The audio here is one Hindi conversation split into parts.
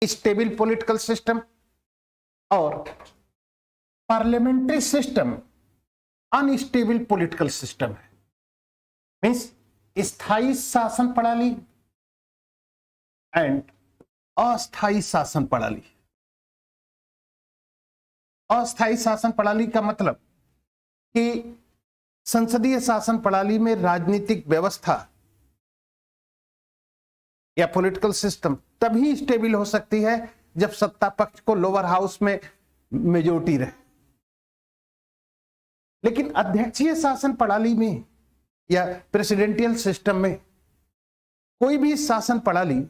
स्टेबल पॉलिटिकल सिस्टम और parliamentary system unstable political system है। मीन्स स्थायी शासन प्रणाली एंड अस्थायी शासन प्रणाली। अस्थायी शासन प्रणाली का मतलब कि संसदीय शासन प्रणाली में राजनीतिक व्यवस्था या पॉलिटिकल सिस्टम तभी स्टेबल हो सकती है जब सत्ता पक्ष को लोअर हाउस में मेजोरिटी रहे। लेकिन अध्यक्षीय शासन प्रणाली में या प्रेसिडेंशियल सिस्टम में कोई भी शासन प्रणाली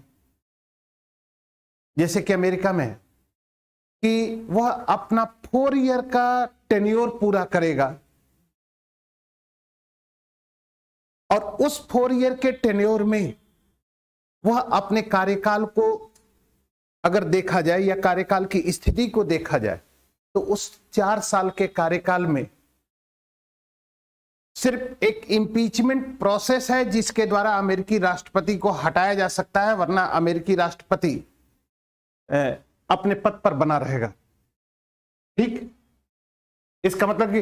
जैसे कि अमेरिका में कि वह अपना 4 ईयर का टेन्योर पूरा करेगा और उस 4 ईयर के टेन्योर में वह अपने कार्यकाल को अगर देखा जाए या कार्यकाल की स्थिति को देखा जाए तो उस 4 साल के कार्यकाल में सिर्फ एक इम्पीचमेंट प्रोसेस है जिसके द्वारा अमेरिकी राष्ट्रपति को हटाया जा सकता है, वरना अमेरिकी राष्ट्रपति अपने पद पर बना रहेगा। ठीक, इसका मतलब कि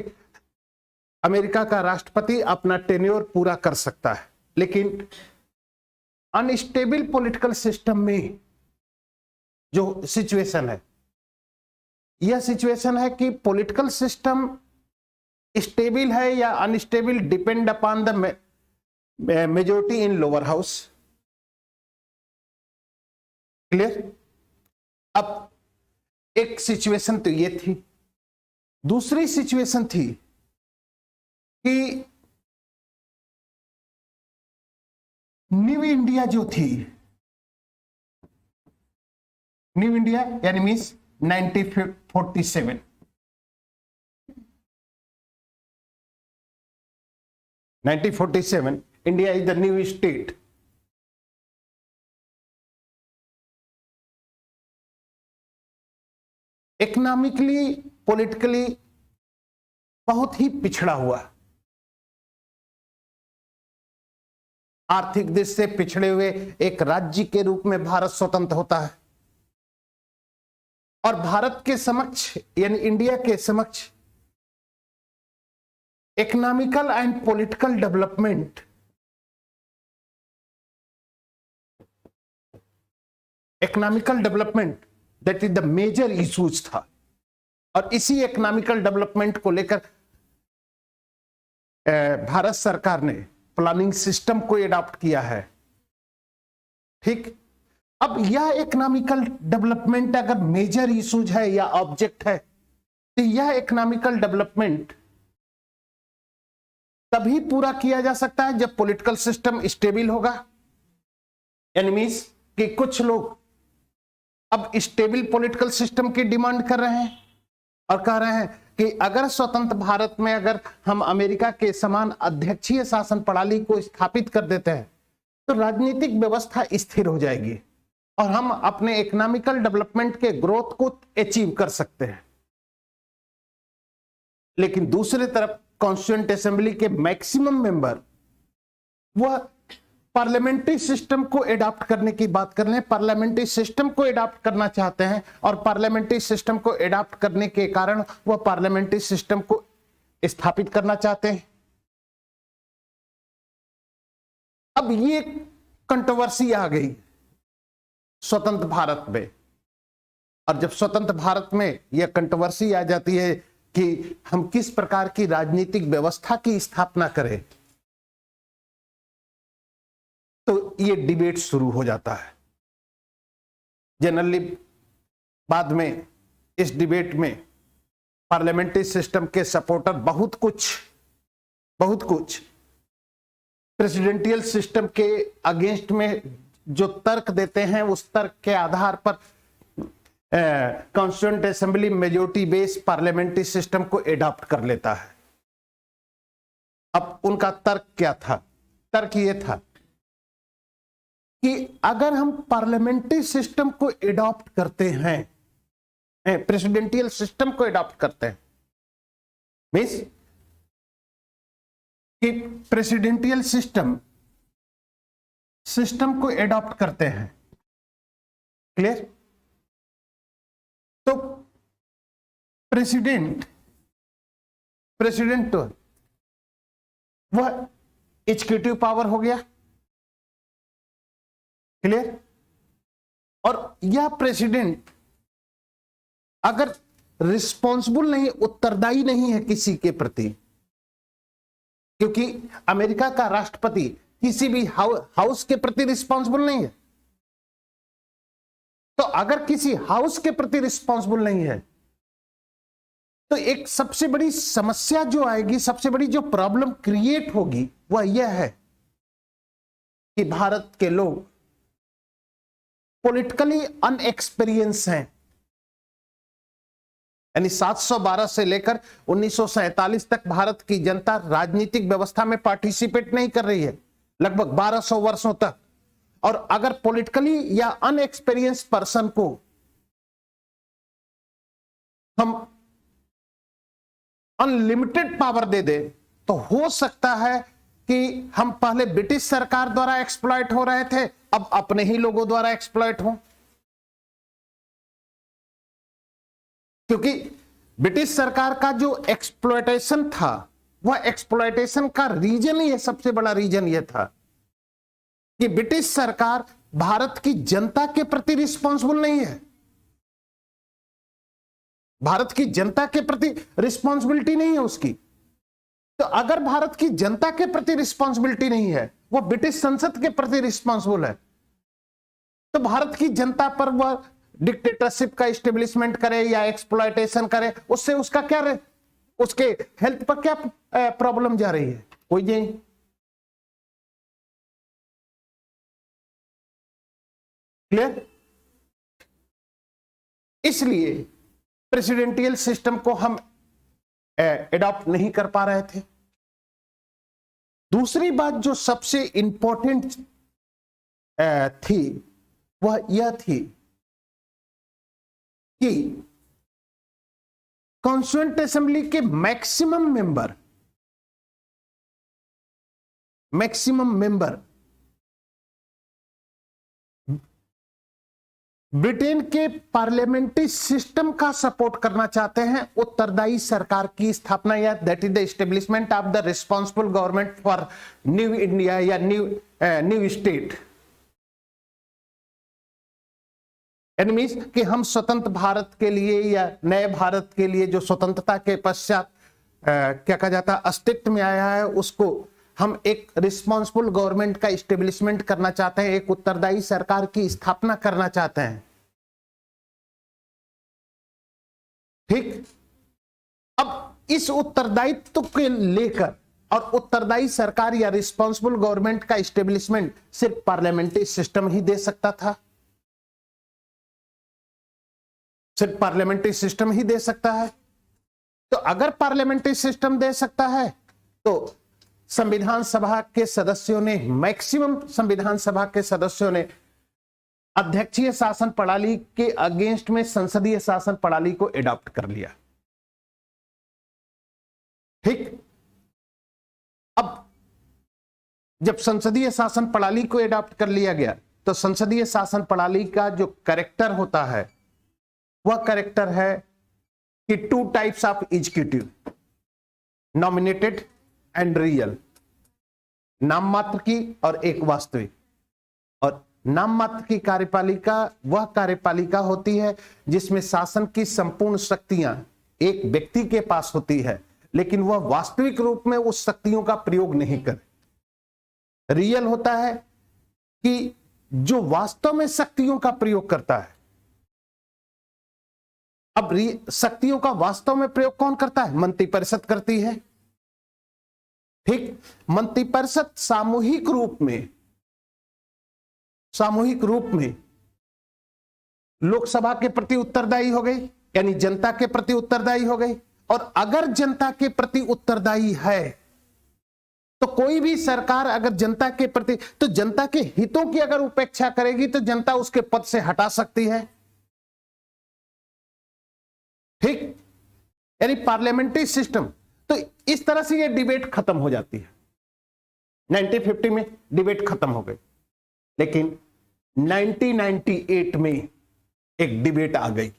अमेरिका का राष्ट्रपति अपना टेन्योर पूरा कर सकता है। लेकिन अनस्टेबल पॉलिटिकल सिस्टम में जो सिचुएशन है, यह सिचुएशन है कि पॉलिटिकल सिस्टम स्टेबल है या unstable depend upon the majority in lower house. Clear? अब एक सिचुएशन तो ये थी, दूसरी सिचुएशन थी कि न्यू इंडिया जो थी, न्यू इंडिया यानी means 1947, India is the new state. Economically politically बहुत ही पिछड़ा हुआ, आर्थिक दृष्टि से पिछड़े हुए एक राज्य के रूप में भारत स्वतंत्र होता है और भारत के समक्ष यानी इंडिया के समक्ष economical and political development that is the major issues था। और इसी इकोनॉमिकल डेवलपमेंट को लेकर भारत सरकार ने प्लानिंग सिस्टम को एडॉप्ट किया है। ठीक, अब यह इकोनॉमिकल डेवलपमेंट अगर मेजर इश्यूज है या ऑब्जेक्ट है तो यह इकोनॉमिकल डेवलपमेंट तभी पूरा किया जा सकता है जब पॉलिटिकल सिस्टम स्टेबल होगा। यानी मींस कि कुछ लोग अब स्टेबल पॉलिटिकल सिस्टम की डिमांड कर रहे हैं और कह रहे हैं कि अगर स्वतंत्र भारत में अगर हम अमेरिका के समान अध्यक्षीय शासन प्रणाली को स्थापित कर देते हैं तो राजनीतिक व्यवस्था स्थिर हो जाएगी और हम अपने इकोनॉमिकल डेवलपमेंट के ग्रोथ को अचीव कर सकते हैं। लेकिन दूसरी तरफ कॉन्स्टिट्यूएंट असेंबली के मैक्सिमम मेंबर वह पार्लियामेंट्री सिस्टम को एडॉप्ट करने की बात कर रहे हैं, पार्लियामेंट्री सिस्टम को एडॉप्ट करना चाहते हैं और पार्लियामेंट्री सिस्टम को एडॉप्ट करने के कारण वह पार्लियामेंट्री सिस्टम को स्थापित करना चाहते हैं। अब ये कंट्रोवर्सी आ गई स्वतंत्र भारत में, और जब स्वतंत्र भारत में यह कंट्रोवर्सी आ जाती है कि हम किस प्रकार की राजनीतिक व्यवस्था की स्थापना करें तो ये डिबेट शुरू हो जाता है। जनरली बाद में इस डिबेट में पार्लियामेंट्री सिस्टम के सपोर्टर बहुत कुछ प्रेसिडेंशियल सिस्टम के अगेंस्ट में जो तर्क देते हैं उस तर्क के आधार पर constituent assembly majority based parliamentary system को एडॉप्ट कर लेता है। अब उनका तर्क क्या था? तर्क ये था कि अगर हम पार्लियामेंट्री सिस्टम को एडॉप्ट करते हैं, प्रेसिडेंशियल सिस्टम को एडॉप्ट करते हैं, मींस कि प्रेसिडेंशियल सिस्टम को एडॉप्ट करते हैं, क्लियर, तो प्रेसिडेंट वह एग्जीक्यूटिव पावर हो गया, क्लियर। और यह प्रेसिडेंट अगर रिस्पॉन्सिबल नहीं, उत्तरदायी नहीं है किसी के प्रति, क्योंकि अमेरिका का राष्ट्रपति किसी भी हाउस के प्रति रिस्पॉन्सिबल नहीं है, तो अगर किसी हाउस के प्रति रिस्पॉन्सिबल नहीं है तो एक सबसे बड़ी समस्या जो आएगी, सबसे बड़ी जो प्रॉब्लम क्रिएट होगी वह यह है कि भारत के लोग पॉलिटिकली अनएक्सपीरियंस हैं। यानी 712 से लेकर 1947 तक भारत की जनता राजनीतिक व्यवस्था में पार्टिसिपेट नहीं कर रही है, लगभग 1200 वर्षों तक। और अगर पॉलिटिकली या अनएक्सपीरियंस पर्सन को हम अनलिमिटेड पावर दे दे तो हो सकता है कि हम पहले ब्रिटिश सरकार द्वारा एक्सप्लॉइट हो रहे थे, अब अपने ही लोगों द्वारा एक्सप्लॉइट हो, क्योंकि ब्रिटिश सरकार का जो एक्सप्लॉइटेशन था वह एक्सप्लॉइटेशन का रीजन ही है, सबसे बड़ा रीजन यह था कि ब्रिटिश सरकार भारत की जनता के प्रति रिस्पॉन्सिबल नहीं है, भारत की जनता के प्रति रिस्पॉन्सिबिलिटी नहीं है उसकी। तो अगर भारत की जनता के प्रति रिस्पॉन्सिबिलिटी नहीं है, वो ब्रिटिश संसद के प्रति रिस्पॉन्सिबल है, तो भारत की जनता पर वह डिक्टेटरशिप का एस्टेब्लिशमेंट करे या एक्सप्लॉइटेशन करे, उससे उसका क्या रहे, उसके हेल्थ पर क्या प्रॉब्लम जा रही है, कोई नहीं। क्लियर। इसलिए प्रेसिडेंटियल सिस्टम को हम एडॉप्ट नहीं कर पा रहे थे। दूसरी बात जो सबसे इंपॉर्टेंट थी वह यह थी कि कॉन्स्टिट्यूएंट असेंबली के मैक्सिमम मेंबर ब्रिटेन के पार्लियामेंट्री सिस्टम का सपोर्ट करना चाहते हैं, उत्तरदायी सरकार की स्थापना, या that is the establishment of the responsible government for new India या न्यू स्टेट। मीन्स कि हम स्वतंत्र भारत के लिए या नए भारत के लिए जो स्वतंत्रता के पश्चात क्या कहा जाता है अस्तित्व में आया है, उसको हम एक रिस्पॉन्सिबल गवर्नमेंट का इस्टेब्लिशमेंट करना चाहते हैं, एक उत्तरदायी सरकार की स्थापना करना चाहते हैं। ठीक। अब इस उत्तरदायित्व के लेकर और उत्तरदायी सरकार या रिस्पॉन्सिबल गवर्नमेंट का इस्टेब्लिशमेंट सिर्फ पार्लियामेंट्री सिस्टम ही दे सकता था, सिर्फ पार्लियामेंट्री सिस्टम ही दे सकता है। तो अगर पार्लियामेंट्री सिस्टम दे सकता है तो संविधान सभा के सदस्यों ने, मैक्सिमम संविधान सभा के सदस्यों ने अध्यक्षीय शासन प्रणाली के अगेंस्ट में संसदीय शासन प्रणाली को एडॉप्ट कर लिया। ठीक। अब जब संसदीय शासन प्रणाली को एडॉप्ट कर लिया गया तो संसदीय शासन प्रणाली का जो कैरेक्टर होता है वह कैरेक्टर है कि 2 types of executive, nominated and real, नाम मात्र की और एक वास्तविक। और नाम मात्र की कार्यपालिका वह कार्यपालिका होती है जिसमें शासन की संपूर्ण शक्तियां एक व्यक्ति के पास होती है, लेकिन वह वास्तविक रूप में उस शक्तियों का प्रयोग नहीं करे। रियल होता है कि जो वास्तव में शक्तियों का प्रयोग करता है। अब शक्तियों का वास्तव में प्रयोग कौन करता है? मंत्रिपरिषद करती है। ठीक। मंत्रिपरिषद सामूहिक रूप में लोकसभा के प्रति उत्तरदायी हो गई, यानी जनता के प्रति उत्तरदायी हो गई। और अगर जनता के प्रति उत्तरदायी है तो कोई भी सरकार अगर जनता के प्रति, तो जनता के हितों की अगर उपेक्षा करेगी तो जनता उसके पद से हटा सकती है। ठीक। यानी पार्लियामेंट्री सिस्टम, तो इस तरह से ये डिबेट खत्म हो जाती है। 1950 में डिबेट खत्म हो गई, लेकिन 1998 में एक डिबेट आ गई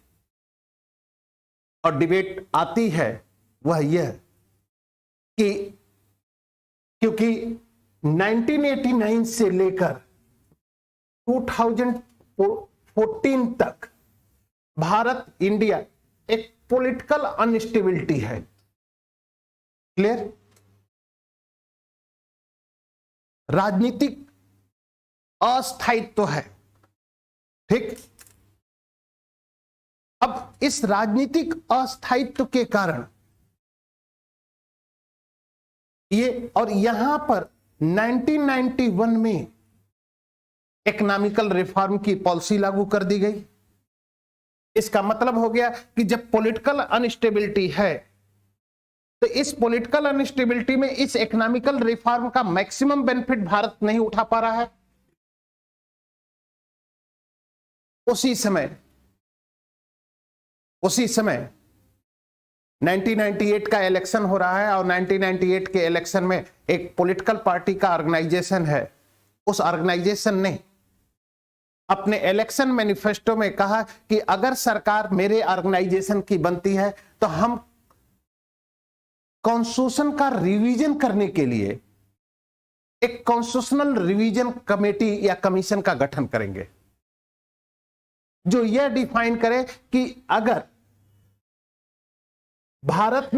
और डिबेट आती है वह यह कि क्योंकि 1989 से लेकर 2014 तक भारत इंडिया एक पॉलिटिकल अनस्टेबिलिटी है। क्लियर? राजनीतिक अस्थायित्व है। ठीक? अब इस राजनीतिक अस्थायित्व के कारण ये, और यहां पर 1991 में इकोनॉमिकल रिफॉर्म की पॉलिसी लागू कर दी गई। इसका मतलब हो गया कि जब पॉलिटिकल अनस्टेबिलिटी है तो इस पॉलिटिकल अनस्टेबिलिटी में इस इकोनॉमिकल रिफॉर्म का मैक्सिमम बेनिफिट भारत नहीं उठा पा रहा है। उसी समय 1998 का इलेक्शन हो रहा है और 1998 के इलेक्शन में एक पॉलिटिकल पार्टी का ऑर्गेनाइजेशन है। उस ऑर्गेनाइजेशन ने अपने इलेक्शन मैनिफेस्टो में कहा कि अगर सरकार मेरे ऑर्गेनाइजेशन की बनती है तो हम कॉन्स्टिट्यूशन का रिवीजन करने के लिए एक कॉन्स्टिट्यूशनल रिवीजन कमेटी या कमीशन का गठन करेंगे, जो यह डिफाइन करे कि अगर भारत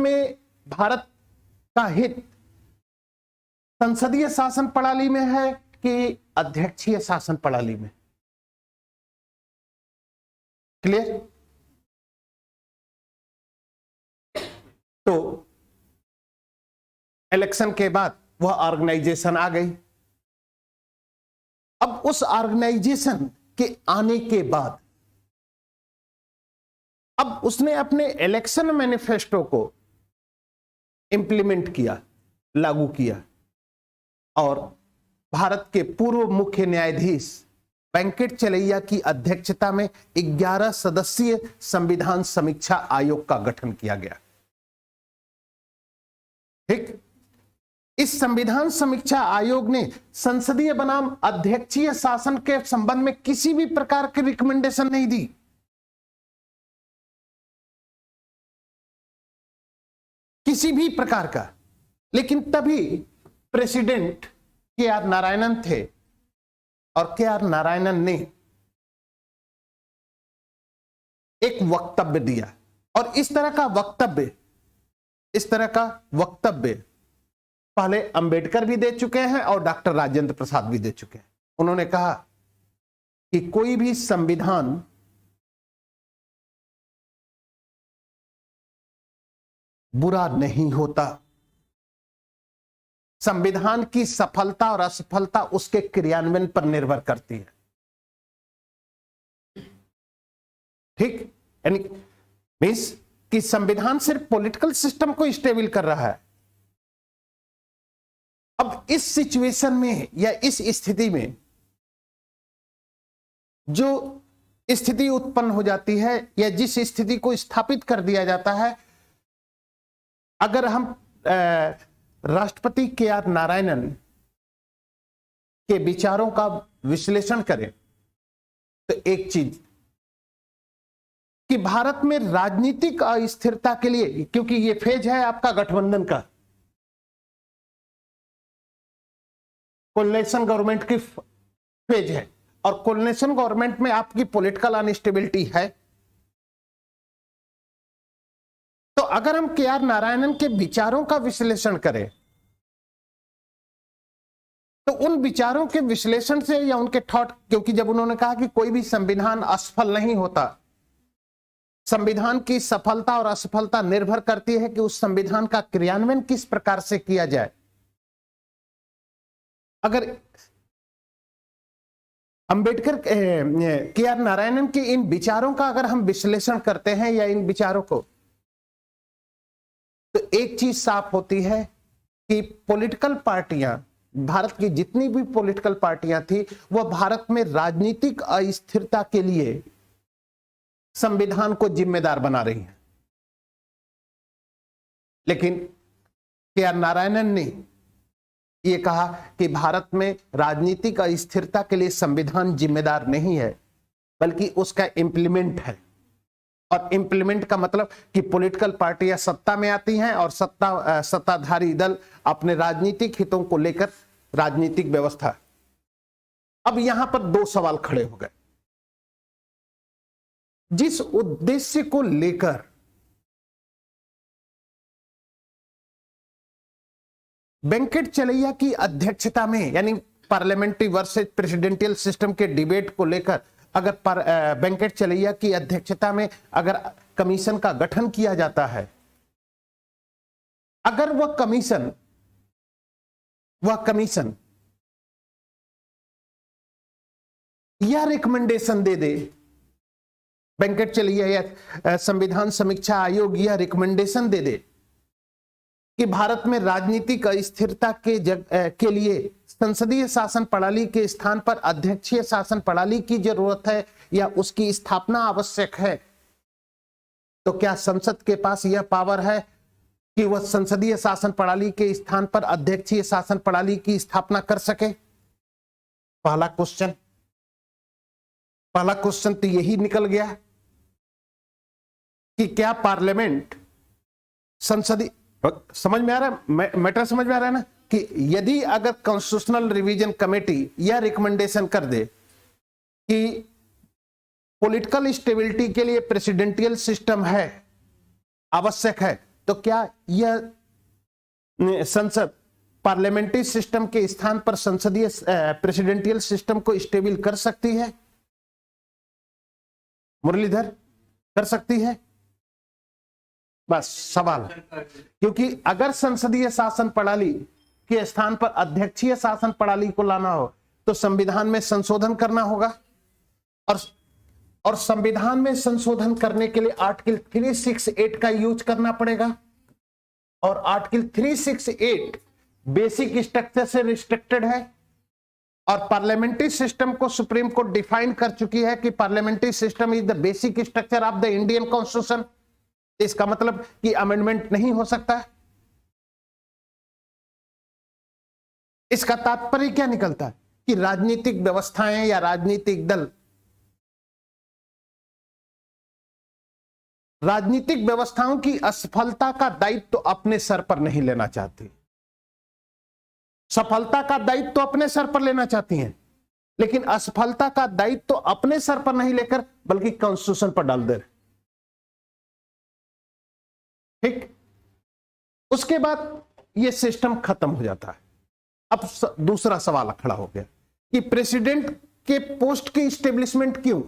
का हित संसदीय शासन प्रणाली में है कि अध्यक्षीय शासन प्रणाली में। क्लियर? तो इलेक्शन के बाद वह ऑर्गेनाइजेशन आ गई। अब उस ऑर्गेनाइजेशन के आने के बाद अब उसने अपने इलेक्शन मैनिफेस्टो को इंप्लीमेंट किया, लागू किया, और भारत के पूर्व मुख्य न्यायाधीश वेंकट चलैया की अध्यक्षता में 11 सदस्यीय संविधान समीक्षा आयोग का गठन किया गया। ठीक? इस संविधान समीक्षा आयोग ने संसदीय बनाम अध्यक्षीय शासन के संबंध में किसी भी प्रकार की रिकमेंडेशन नहीं दी। किसी भी प्रकार का। लेकिन तभी प्रेसिडेंट के.आर. नारायणन थे और के.आर. नारायणन ने एक वक्तव्य दिया, और इस तरह का वक्तव्य पहले अंबेडकर भी दे चुके हैं और डॉक्टर राजेंद्र प्रसाद भी दे चुके हैं। उन्होंने कहा कि कोई भी संविधान बुरा नहीं होता, संविधान की सफलता और असफलता उसके क्रियान्वयन पर निर्भर करती है। ठीक? यानी मींस कि संविधान सिर्फ पॉलिटिकल सिस्टम को स्टेबल कर रहा है। अब इस सिचुएशन में या इस स्थिति में जो स्थिति उत्पन्न हो जाती है या जिस स्थिति को स्थापित कर दिया जाता है, अगर हम राष्ट्रपति के.आर. नारायणन के विचारों का विश्लेषण करें तो एक चीज कि भारत में राजनीतिक अस्थिरता के लिए, क्योंकि ये फेज है आपका गठबंधन का, कोलिशन गवर्नमेंट की फेज है, और कोलिशन गवर्नमेंट में आपकी पॉलिटिकल अनस्टेबिलिटी है। तो अगर हम के.आर. नारायणन के विचारों का विश्लेषण करें तो उन विचारों के विश्लेषण से या उनके थॉट, क्योंकि जब उन्होंने कहा कि कोई भी संविधान असफल नहीं होता, संविधान की सफलता और असफलता निर्भर करती है कि उस संविधान का क्रियान्वयन किस प्रकार से किया जाए। अगर अंबेडकर के.आर. नारायणन के इन विचारों का अगर हम विश्लेषण करते हैं या इन विचारों को, तो एक चीज साफ होती है कि पॉलिटिकल पार्टियां, भारत की जितनी भी पॉलिटिकल पार्टियां थी, वह भारत में राजनीतिक अस्थिरता के लिए संविधान को जिम्मेदार बना रही हैं। लेकिन के.आर. नारायणन ने यह कहा कि भारत में राजनीतिक अस्थिरता के लिए संविधान जिम्मेदार नहीं है, बल्कि उसका इंप्लीमेंट है। और इंप्लीमेंट का मतलब कि पॉलिटिकल पार्टियां सत्ता में आती हैं और सत्ताधारी दल अपने राजनीतिक हितों को लेकर राजनीतिक व्यवस्था। अब यहां पर दो सवाल खड़े हो गए। जिस उद्देश्य को लेकर वेंकट चलैया की अध्यक्षता में, यानी पार्लियामेंट्री वर्सेस प्रेसिडेंशियल सिस्टम के डिबेट को लेकर अगर वेंकट चलैया की अध्यक्षता में अगर कमीशन का गठन किया जाता है, अगर वह कमीशन यह रिकमेंडेशन दे दे, वेंकट चलैया या संविधान समीक्षा आयोग यह रिकमेंडेशन दे दे कि भारत में राजनीतिक अस्थिरता के लिए संसदीय शासन प्रणाली के स्थान पर अध्यक्षीय शासन प्रणाली की जरूरत है या उसकी स्थापना आवश्यक है, तो क्या संसद के पास यह पावर है कि वह संसदीय शासन प्रणाली के स्थान पर अध्यक्षीय शासन प्रणाली की स्थापना कर सके? पहला क्वेश्चन तो यही निकल गया कि क्या पार्लियामेंट संसदीय, समझ में आ रहा है मैटर, समझ में आ रहा है ना, कि यदि अगर कॉन्स्टिट्यूशनल रिवीजन कमेटी यह रिकमेंडेशन कर दे कि पॉलिटिकल स्टेबिलिटी के लिए प्रेसिडेंशियल सिस्टम है, आवश्यक है, तो क्या यह संसद पार्लियामेंट्री सिस्टम के स्थान पर संसदीय प्रेसिडेंशियल सिस्टम को स्टेबल कर सकती है? मुरलीधर, कर सकती है? बस सवाल, क्योंकि अगर संसदीय शासन प्रणाली के स्थान पर अध्यक्षीय शासन प्रणाली को लाना हो तो संविधान में संशोधन करना होगा, और संविधान में संशोधन करने के लिए आर्टिकल 368 का यूज करना पड़ेगा, और आर्टिकल 368 बेसिक स्ट्रक्चर से रिस्ट्रिक्टेड है, और पार्लियामेंट्री सिस्टम को सुप्रीम कोर्ट डिफाइन कर चुकी है कि parliamentary system is the basic structure of the Indian constitution. इसका मतलब कि अमेंडमेंट नहीं हो सकता। इसका तात्पर्य क्या निकलता है कि राजनीतिक व्यवस्थाएं या राजनीतिक दल राजनीतिक व्यवस्थाओं की असफलता का दायित्व तो अपने सर पर नहीं लेना चाहती। सफलता का दायित्व तो अपने सर पर लेना चाहती हैं, लेकिन असफलता का दायित्व तो अपने सर पर नहीं लेकर बल्कि कॉन्स्टिट्यूशन पर डाल दे रहे। ठीक, उसके बाद यह सिस्टम खत्म हो जाता है। अब दूसरा सवाल खड़ा हो गया कि प्रेसिडेंट के पोस्ट की स्टेब्लिशमेंट क्यों?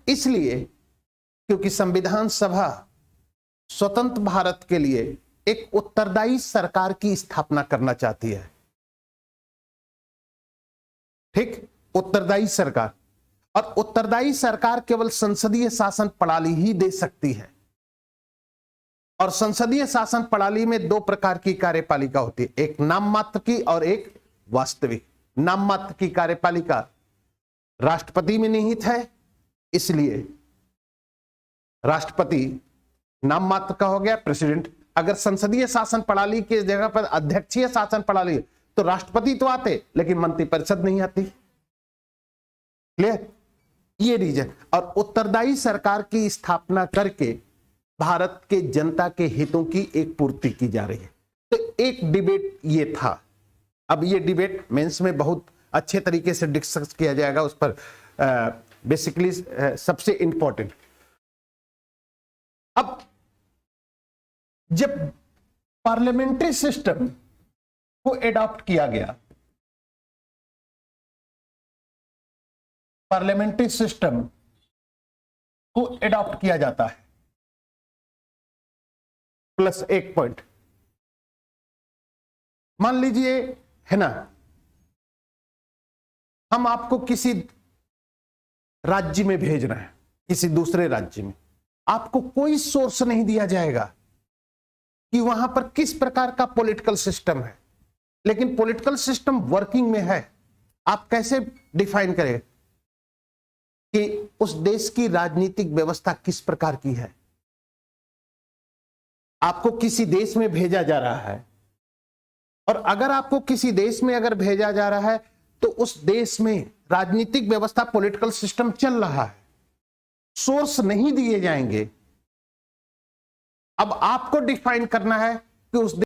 इसलिए क्योंकि संविधान सभा स्वतंत्र भारत के लिए एक उत्तरदायी सरकार की स्थापना करना चाहती है। ठीक, उत्तरदायी सरकार, और उत्तरदायी सरकार केवल संसदीय शासन प्रणाली ही दे सकती है। और संसदीय शासन प्रणाली में दो प्रकार की कार्यपालिका होती है, एक नाम मात्र की और एक वास्तविक। नाम मात्र की कार्यपालिका राष्ट्रपति में निहित है, इसलिए राष्ट्रपति नाम मात्र का हो गया, प्रेसिडेंट। अगर संसदीय शासन प्रणाली की जगह पर अध्यक्षीय शासन प्रणाली तो राष्ट्रपति तो आते लेकिन मंत्रिपरिषद नहीं आती। क्लियर? ये रीजन। और उत्तरदायी सरकार की स्थापना करके भारत के जनता के हितों की एक पूर्ति की जा रही है। तो एक डिबेट ये था। अब ये डिबेट मेंस में बहुत अच्छे तरीके से डिस्कस किया जाएगा, उस पर बेसिकली सबसे इंपॉर्टेंट। अब जब पार्लियामेंट्री सिस्टम को एडॉप्ट किया गया, पार्लियामेंट्री सिस्टम को एडॉप्ट किया जाता है, प्लस एक पॉइंट मान लीजिए, है ना, हम आपको किसी राज्य में भेज रहे हैं, किसी दूसरे राज्य में, आपको कोई सोर्स नहीं दिया जाएगा कि वहां पर किस प्रकार का पॉलिटिकल सिस्टम है, लेकिन पॉलिटिकल सिस्टम वर्किंग में है। आप कैसे डिफाइन करें कि उस देश की राजनीतिक व्यवस्था किस प्रकार की है? आपको किसी देश में भेजा जा रहा है, और अगर आपको किसी देश में अगर भेजा जा रहा है तो उस देश में राजनीतिक व्यवस्था, पॉलिटिकल सिस्टम चल रहा है, सोर्स नहीं दिए जाएंगे। अब आपको डिफाइन करना है कि उस